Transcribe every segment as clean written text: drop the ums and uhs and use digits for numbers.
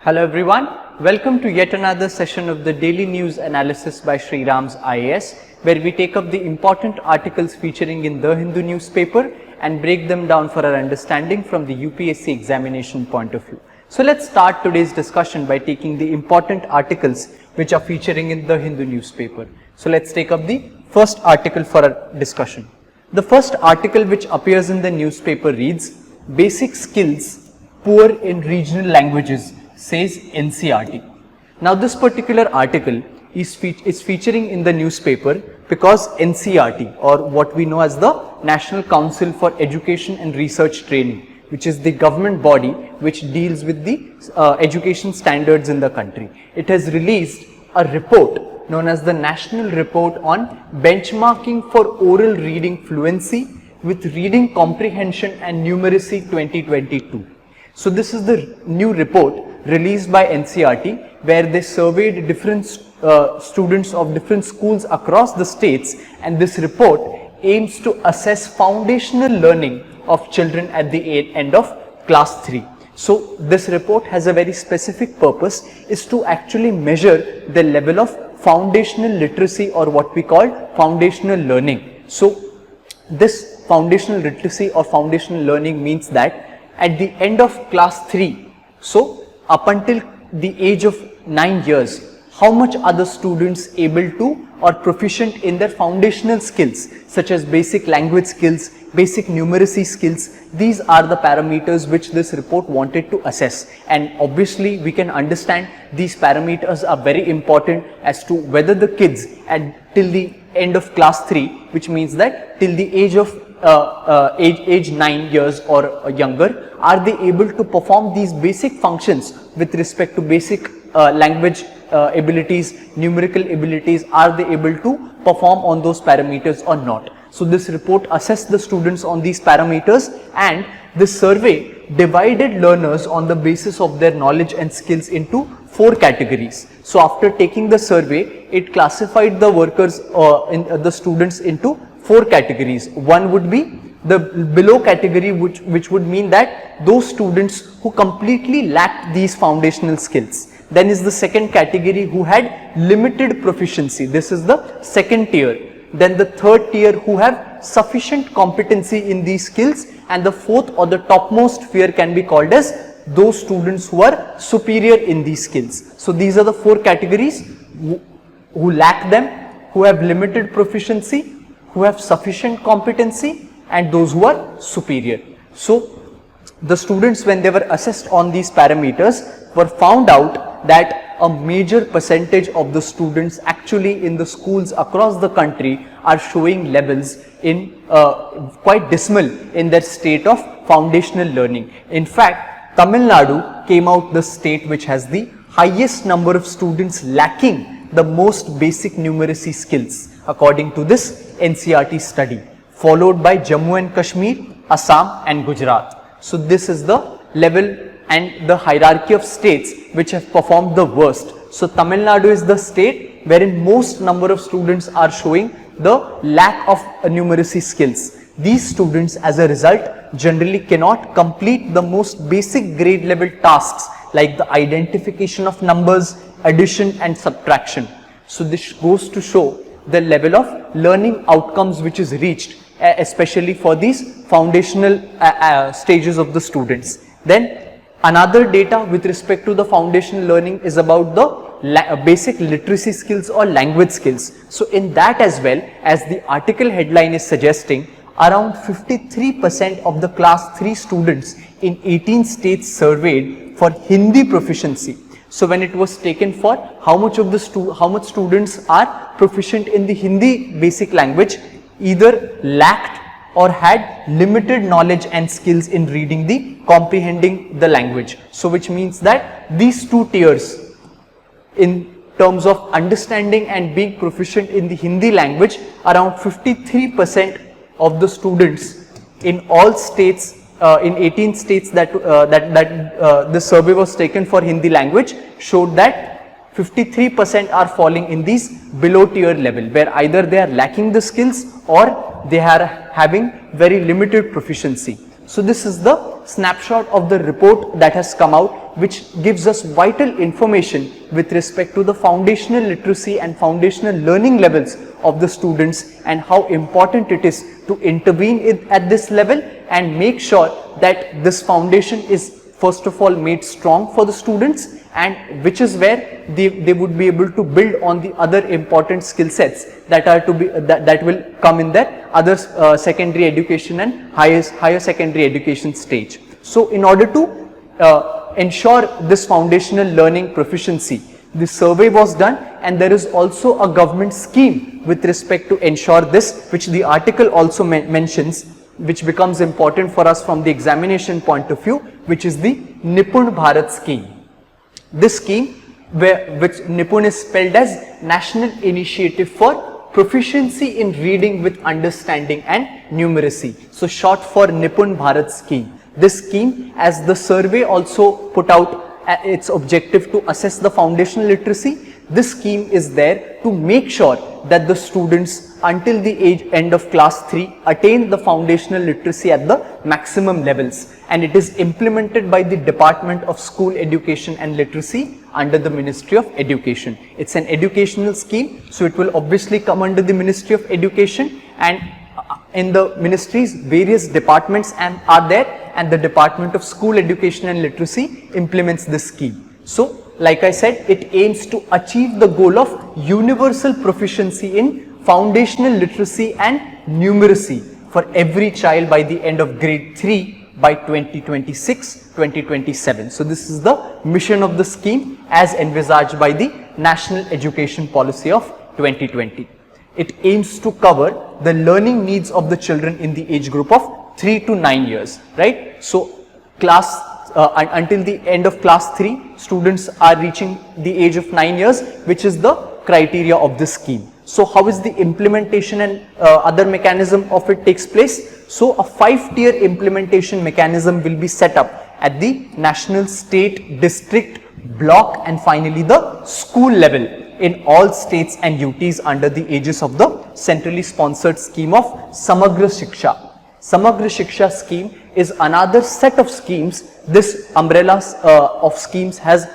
Hello everyone, welcome to yet another session of the daily news analysis by SRIRAM'S IAS, where we take up the important articles featuring in the Hindu newspaper and break them down for our understanding from the UPSC examination point of view. So let's start today's discussion by taking the important articles which are featuring in the Hindu newspaper. So let's take up the first article for our discussion. The first article which appears in the newspaper reads, Basic Skills Poor in Regional Languages, says NCERT. Now this particular article is featuring in the newspaper because NCERT, or what we know as the National Council for Education and Research Training, which is the government body which deals with the education standards in the country. It has released a report known as the National Report on Benchmarking for Oral Reading Fluency with Reading Comprehension and Numeracy 2022. So this is the new report released by NCERT, where they surveyed different students of different schools across the states, and this report aims to assess foundational learning of children at the end of class 3. So this report has a very specific purpose, is to actually measure the level of foundational literacy, or what we call foundational learning. So this foundational literacy or foundational learning means that at the end of class 3, so up until the age of 9 years, how much are the students able to or proficient in their foundational skills such as basic language skills, basic numeracy skills. These are the parameters which this report wanted to assess, and obviously we can understand these parameters are very important as to whether the kids till the end of class 3, which means that till the age of age 9 years or younger, are they able to perform these basic functions with respect to basic language abilities, numerical abilities, are they able to perform on those parameters or not. So this report assessed the students on these parameters, and this survey divided learners on the basis of their knowledge and skills into 4 categories. So after taking the survey, it classified the workers the students into 4 categories. One would be the below category, which would mean that those students who completely lacked these foundational skills. Then is the second category who had limited proficiency. This is the second tier. Then the third tier who have sufficient competency in these skills, and the fourth or the topmost tier can be called as those students who are superior in these skills. So these are the 4 categories: who lack them, who have limited proficiency, who have sufficient competency, and those who are superior. So the students, when they were assessed on these parameters, were found out that a major percentage of the students actually in the schools across the country are showing levels in quite dismal in their state of foundational learning. In fact, Tamil Nadu came out the state which has the highest number of students lacking the most basic numeracy skills according to this NCERT study, followed by Jammu and Kashmir, Assam and Gujarat. So this is the level and the hierarchy of states which have performed the worst. So Tamil Nadu is the state wherein most number of students are showing the lack of numeracy skills. These students, as a result, generally cannot complete the most basic grade level tasks like the identification of numbers, addition and subtraction. So this goes to show the level of learning outcomes which is reached, especially for these foundational stages of the students. Then another data with respect to the foundational learning is about the basic literacy skills or language skills. So in that as well, as the article headline is suggesting, around 53% of the class 3 students in 18 states surveyed for Hindi proficiency. So when it was taken for how much students are proficient in the Hindi basic language, either lacked or had limited knowledge and skills in reading comprehending the language. So which means that these 2 tiers in terms of understanding and being proficient in the Hindi language, around 53% of the students in all states, in 18 states that the survey was taken for Hindi language, showed that 53% are falling in these below tier level, where either they are lacking the skills or they are having very limited proficiency. So this is the snapshot of the report that has come out which gives us vital information with respect to the foundational literacy and foundational learning levels of the students, and how important it is to intervene at this level and make sure that this foundation is first of all made strong for the students, and which is where they would be able to build on the other important skill sets that are to be that will come in their other secondary education and higher secondary education stage. So in order to ensure this foundational learning proficiency, the survey was done, and there is also a government scheme with respect to ensure this, which the article also mentions, which becomes important for us from the examination point of view, which is the Nipun Bharat scheme. This scheme, which Nipun is spelled as National Initiative for Proficiency in Reading with Understanding and Numeracy, so short for Nipun Bharat scheme. This scheme, as the survey also put out its objective to assess the foundational literacy, this scheme is there to make sure that the students until the end of class 3 attain the foundational literacy at the maximum levels, and it is implemented by the Department of School Education and Literacy under the Ministry of Education. It's an educational scheme, so it will obviously come under the Ministry of Education, and in the ministries various departments are there, and the Department of School Education and Literacy implements this scheme. So like I said, it aims to achieve the goal of universal proficiency in foundational literacy and numeracy for every child by the end of grade 3 by 2026-2027. So this is the mission of the scheme as envisaged by the National Education Policy of 2020. It aims to cover the learning needs of the children in the age group of 3 to 9 years, right? So until the end of class 3, students are reaching the age of 9 years, which is the criteria of this scheme. So how is the implementation and other mechanism of it takes place? So a 5-tier implementation mechanism will be set up at the national, state, district, block, and finally the school level in all states and UTs under the aegis of the centrally sponsored scheme of Samagra Shiksha. Samagra Shiksha scheme is another set of schemes. This umbrella of schemes has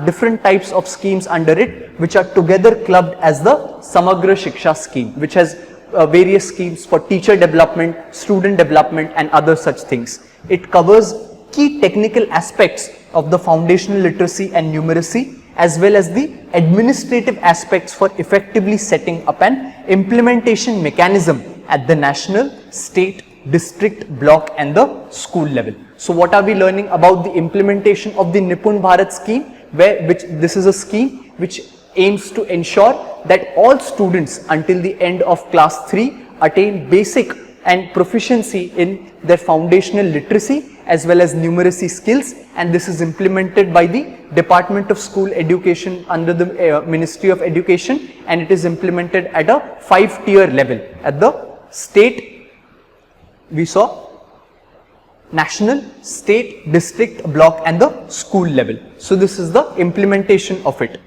different types of schemes under it, which are together clubbed as the Samagra Shiksha scheme, which has various schemes for teacher development, student development, and other such things. It covers key technical aspects of the foundational literacy and numeracy, as well as the administrative aspects for effectively setting up an implementation mechanism at the national, state, district, block, and the school level. So what are we learning about the implementation of the Nipun Bharat scheme, this is a scheme which aims to ensure that all students until the end of class 3 attain basic and proficiency in their foundational literacy as well as numeracy skills, and this is implemented by the Department of School Education under the Ministry of Education, and it is implemented at a 5-tier level at the state. We saw national, state, district, block, and the school level. So this is the implementation of it.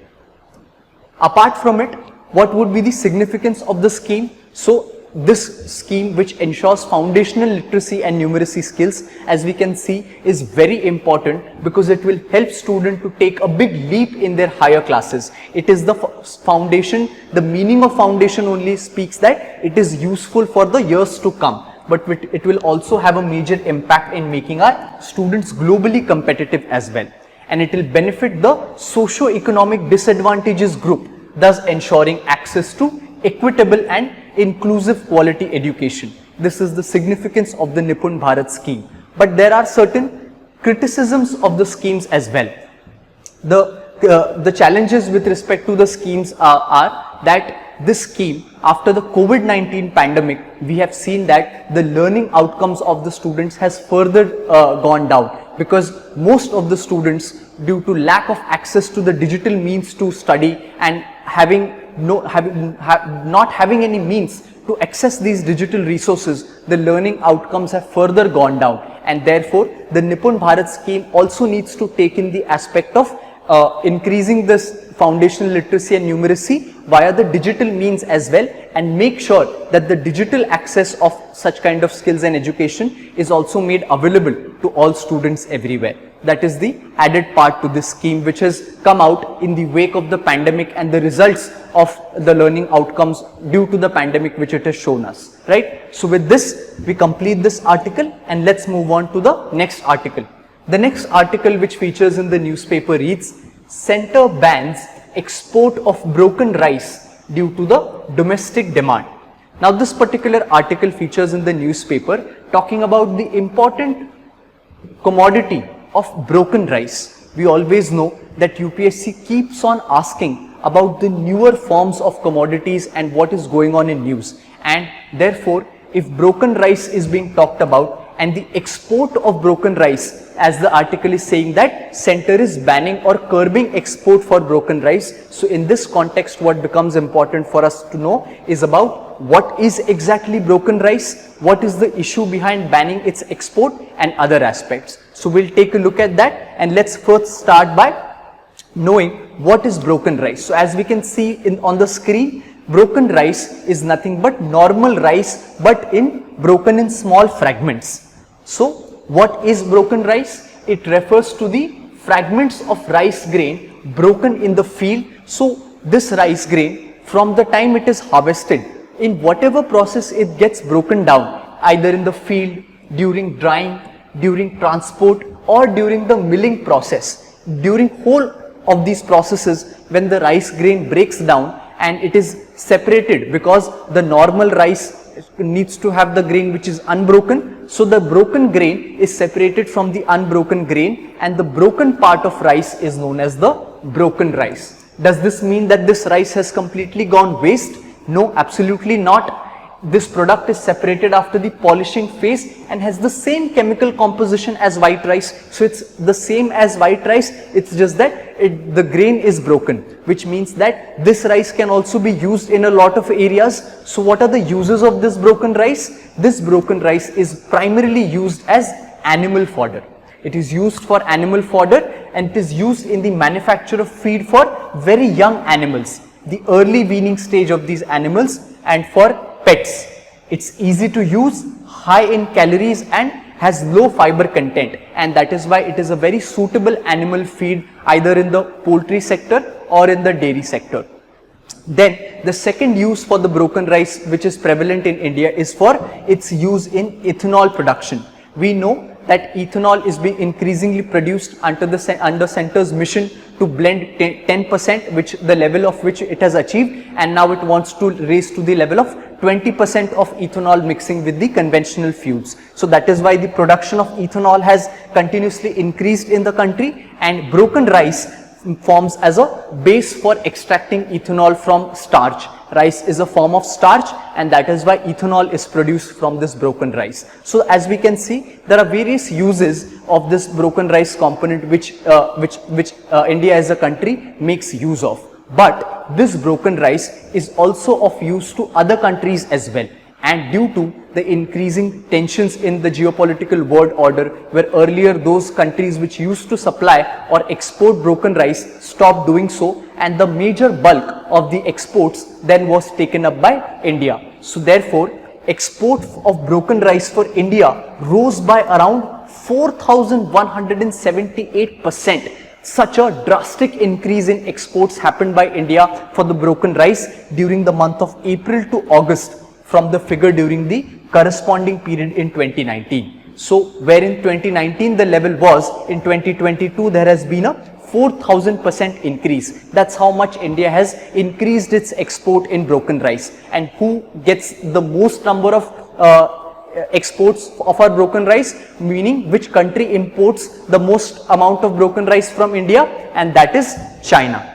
Apart from it, what would be the significance of the scheme? So this scheme, which ensures foundational literacy and numeracy skills, as we can see, is very important because it will help students to take a big leap in their higher classes. It is the foundation. The meaning of foundation only speaks that it is useful for the years to come, but it will also have a major impact in making our students globally competitive as well. And it will benefit the socio-economic disadvantages group, thus ensuring access to equitable and inclusive quality education. This is the significance of the Nipun Bharat scheme. But there are certain criticisms of the schemes as well. The challenges with respect to the schemes are that this scheme, after the COVID-19 pandemic, we have seen that the learning outcomes of the students has further gone down, because most of the students, due to lack of access to the digital means to study and not having any means to access these digital resources, the learning outcomes have further gone down, and therefore the Nipun Bharat scheme also needs to take in the aspect of increasing this foundational literacy and numeracy via the digital means as well, and make sure that the digital access of such kind of skills and education is also made available to all students everywhere. That is the added part to this scheme, which has come out in the wake of the pandemic and the results of the learning outcomes due to the pandemic which it has shown us, right? So with this, we complete this article, and let's move on to the next article. The next article which features in the newspaper reads, Center bans export of broken rice due to the domestic demand. Now this particular article features in the newspaper talking about the important commodity of broken rice. We always know that UPSC keeps on asking about the newer forms of commodities and what is going on in news, and therefore if broken rice is being talked about and the export of broken rice, as the article is saying that center is banning or curbing export for broken rice. So in this context, what becomes important for us to know is about what is exactly broken rice, what is the issue behind banning its export, and other aspects. So we'll take a look at that, and let's first start by knowing what is broken rice. So as we can see on the screen, broken rice is nothing but normal rice but broken in small fragments. So what is broken rice? It refers to the fragments of rice grain broken in the field. So this rice grain, from the time it is harvested, in whatever process it gets broken down, either in the field, during drying, during transport, or during the milling process, during whole of these processes, when the rice grain breaks down and it is separated, because the normal rice needs to have the grain which is unbroken. So the broken grain is separated from the unbroken grain, and the broken part of rice is known as the broken rice. Does this mean that this rice has completely gone waste? No, absolutely not. This product is separated after the polishing phase and has the same chemical composition as white rice. So it's the same as white rice, it's just that the grain is broken, which means that this rice can also be used in a lot of areas. So what are the uses of this broken rice? This broken rice is primarily used as animal fodder. It is used for animal fodder, and it is used in the manufacture of feed for very young animals, the early weaning stage of these animals, and for pets. It's easy to use, high in calories, and has low fiber content, and that is why it is a very suitable animal feed either in the poultry sector or in the dairy sector. Then the second use for the broken rice which is prevalent in India is for its use in ethanol production. We know that ethanol is being increasingly produced under center's mission to blend 10%, which the level of which it has achieved, and now it wants to raise to the level of 20% of ethanol mixing with the conventional fuels. So that is why the production of ethanol has continuously increased in the country, and broken rice forms as a base for extracting ethanol from starch. Rice is a form of starch, and that is why ethanol is produced from this broken rice. So as we can see, there are various uses of this broken rice component which India as a country makes use of. But this broken rice is also of use to other countries as well. And due to the increasing tensions in the geopolitical world order, where earlier those countries which used to supply or export broken rice stopped doing so, and the major bulk of the exports then was taken up by India. So therefore, export of broken rice for India rose by around 4,178%. Such a drastic increase in exports happened by India for the broken rice during the month of April to August, from the figure during the corresponding period in 2019. So where in 2019 the level was, in 2022 there has been a 4,000% increase. That's how much India has increased its export in broken rice. And who gets the most number of exports of our broken rice, meaning which country imports the most amount of broken rice from India? And that is China.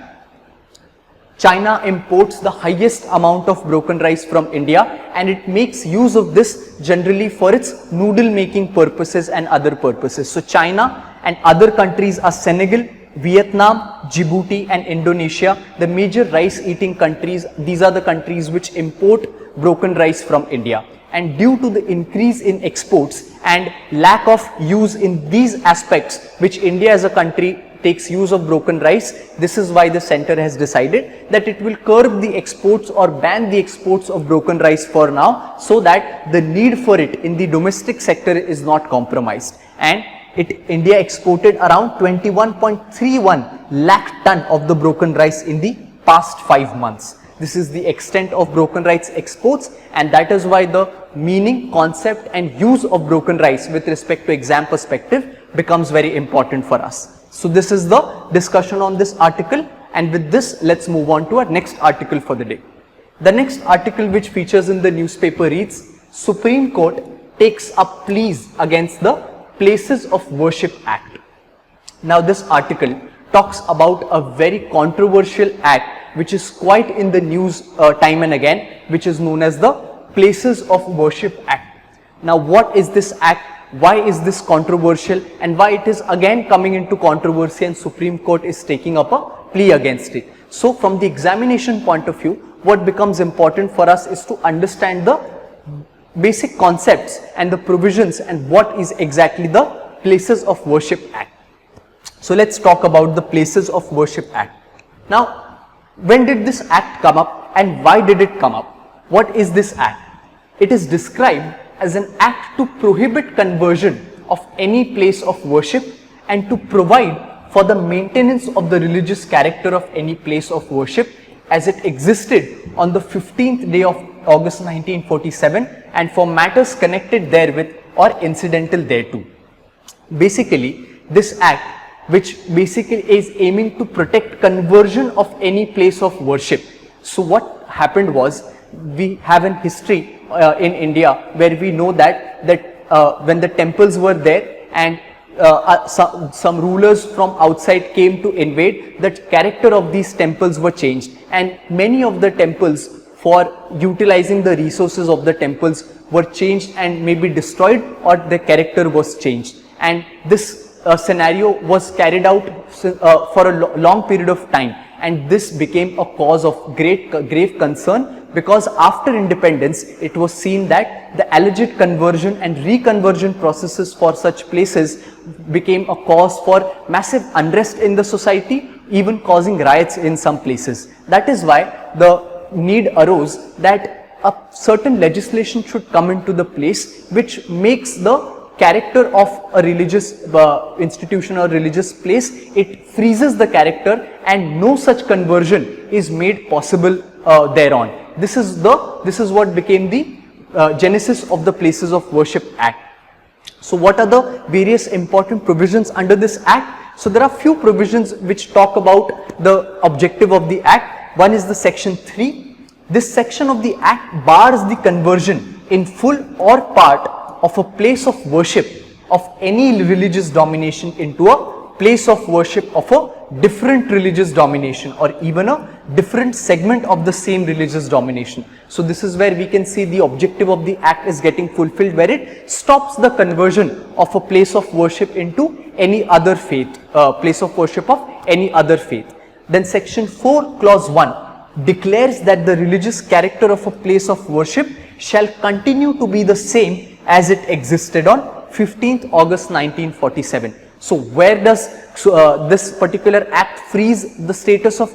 China imports the highest amount of broken rice from India, and it makes use of this generally for its noodle making purposes and other purposes. So China and other countries are Senegal, Vietnam, Djibouti and Indonesia, the major rice eating countries. These are the countries which import broken rice from India. And due to the increase in exports and lack of use in these aspects which India as a country takes use of broken rice. This is why the center has decided that it will curb the exports or ban the exports of broken rice for now, so that the need for it in the domestic sector is not compromised. And India exported around 21.31 lakh ton of the broken rice in the past 5 months. This is the extent of broken rice exports, and that is why the meaning, concept and use of broken rice with respect to exam perspective becomes very important for us. So this is the discussion on this article, and with this let's move on to our next article for the day. The next article which features in the newspaper reads, Supreme Court takes up pleas against the Places of Worship Act. Now this article talks about a very controversial act which is quite in the news time and again, which is known as the Places of Worship Act. Now what is this act? Why is this controversial, and why it is again coming into controversy and Supreme Court is taking up a plea against it? So from the examination point of view, what becomes important for us is to understand the basic concepts and the provisions and what is exactly the Places of Worship Act. So let's talk about the Places of Worship Act. Now, when did this act come up and why did it come up? What is this act? It is described as an act to prohibit conversion of any place of worship and to provide for the maintenance of the religious character of any place of worship as it existed on the 15th day of August 1947 and for matters connected therewith or incidental thereto. Basically, this act, which basically is aiming to protect conversion of any place of worship. So what happened was, we have an history in India where we know that when the temples were there and some rulers from outside came to invade, the character of these temples were changed, and many of the temples, for utilizing the resources of the temples, were changed and maybe destroyed, or their character was changed. And this scenario was carried out for a long period of time, and this became a cause of grave concern, because after independence it was seen that the alleged conversion and reconversion processes for such places became a cause for massive unrest in the society, even causing riots in some places. That is why the need arose that a certain legislation should come into the place which makes the character of a religious institution or religious place, it freezes the character and no such conversion is made possible thereon. This is what became the genesis of the Places of Worship Act. So what are the various important provisions under this act? So there are few provisions which talk about the objective of the act. One is the section 3. This section of the act bars the conversion in full or part of a place of worship of any religious domination into a place of worship of a different religious domination, or even a different segment of the same religious domination. So this is where we can see the objective of the act is getting fulfilled, where it stops the conversion of a place of worship into any other faith, place of worship of any other faith. Then section 4 clause 1 declares that the religious character of a place of worship shall continue to be the same as it existed on 15th August 1947. So where does this particular act freeze the status of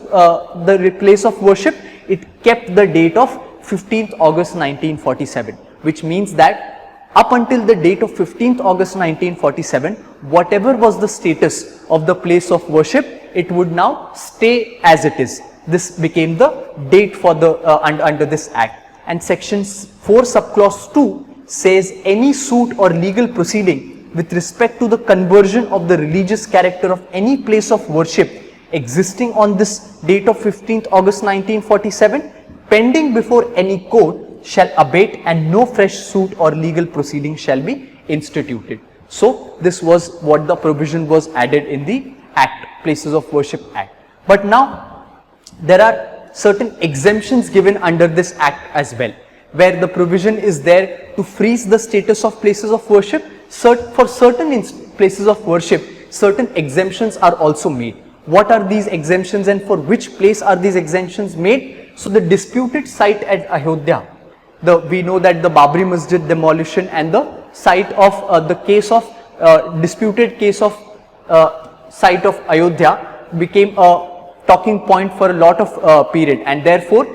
the place of worship? It kept the date of 15th August 1947, which means that up until the date of 15th August 1947, whatever was the status of the place of worship, it would now stay as it is. This became the date for the under this act. And section 4 subclause 2 says any suit or legal proceeding with respect to the conversion of the religious character of any place of worship existing on this date of 15th August 1947 pending before any court shall abate, and no fresh suit or legal proceeding shall be instituted. So this was what the provision was added in the Act, Places of Worship Act. But now there are certain exemptions given under this act as well, where the provision is there to freeze the status of places of worship. For certain places of worship, certain exemptions are also made. What are these exemptions and for which place are these exemptions made? So the disputed site at Ayodhya, we know that the Babri Masjid demolition and the site of the case of disputed case of site of Ayodhya became a talking point for a lot of period, and therefore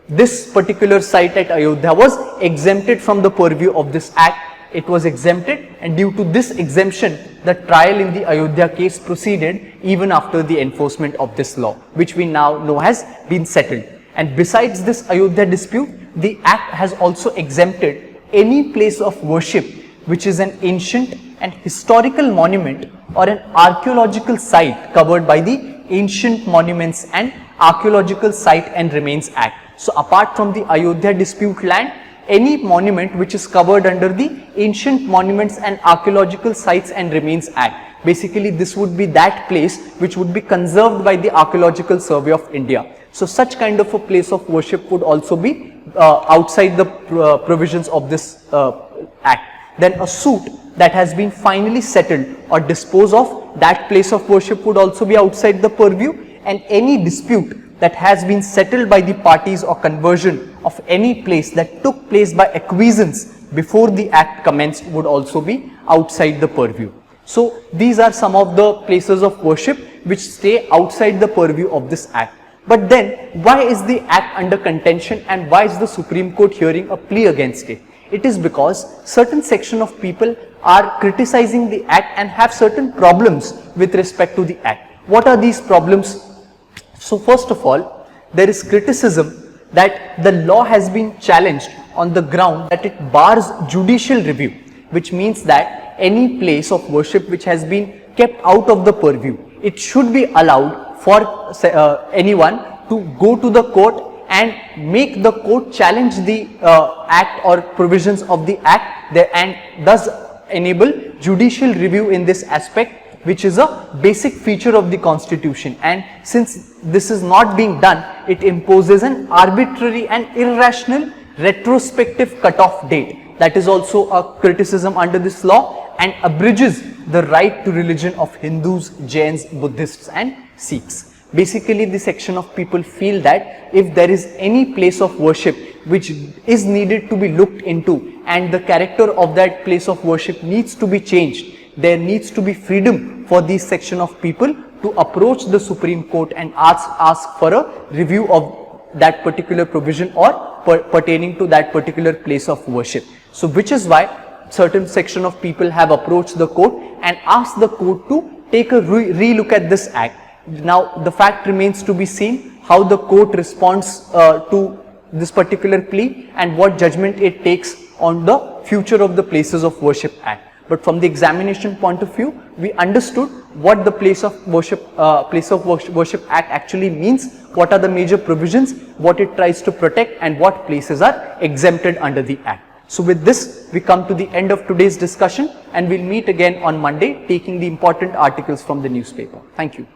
this particular site at Ayodhya was exempted from the purview of this act. It was exempted, and due to this exemption, the trial in the Ayodhya case proceeded even after the enforcement of this law, which we now know has been settled. And besides this Ayodhya dispute, the act has also exempted any place of worship which is an ancient and historical monument or an archaeological site covered by the Ancient Monuments and Archaeological Site and Remains Act. So apart from the Ayodhya dispute land, any monument which is covered under the Ancient Monuments and Archaeological Sites and Remains Act. Basically, this would be that place which would be conserved by the Archaeological Survey of India. So such kind of a place of worship would also be outside the provisions of this act. Then a suit that has been finally settled or disposed of, that place of worship would also be outside the purview, and any dispute that has been settled by the parties or conversion of any place that took place by acquiescence before the act commenced would also be outside the purview. So these are some of the places of worship which stay outside the purview of this act. But then why is the act under contention, and why is the Supreme Court hearing a plea against it? It is because certain section of people are criticizing the act and have certain problems with respect to the act. What are these problems? So first of all, there is criticism that the law has been challenged on the ground that it bars judicial review, which means that any place of worship which has been kept out of the purview, it should be allowed for anyone to go to the court and make the court challenge the act or provisions of the act and thus enable judicial review in this aspect, which is a basic feature of the constitution. And since this is not being done, it imposes an arbitrary and irrational retrospective cutoff date. That is also a criticism under this law, and abridges the right to religion of Hindus, Jains, Buddhists and Sikhs. Basically, the section of people feel that if there is any place of worship which is needed to be looked into and the character of that place of worship needs to be changed, there needs to be freedom for this section of people to approach the Supreme Court and ask for a review of that particular provision or pertaining to that particular place of worship. So which is why certain section of people have approached the court and asked the court to take a re-look at this act. Now the fact remains to be seen how the court responds to this particular plea and what judgment it takes on the future of the Places of Worship Act. But from the examination point of view, we understood what the Place of Worship Act actually means, what are the major provisions, what it tries to protect, and what places are exempted under the Act. So with this, we come to the end of today's discussion, and we'll meet again on Monday taking the important articles from the newspaper. Thank you.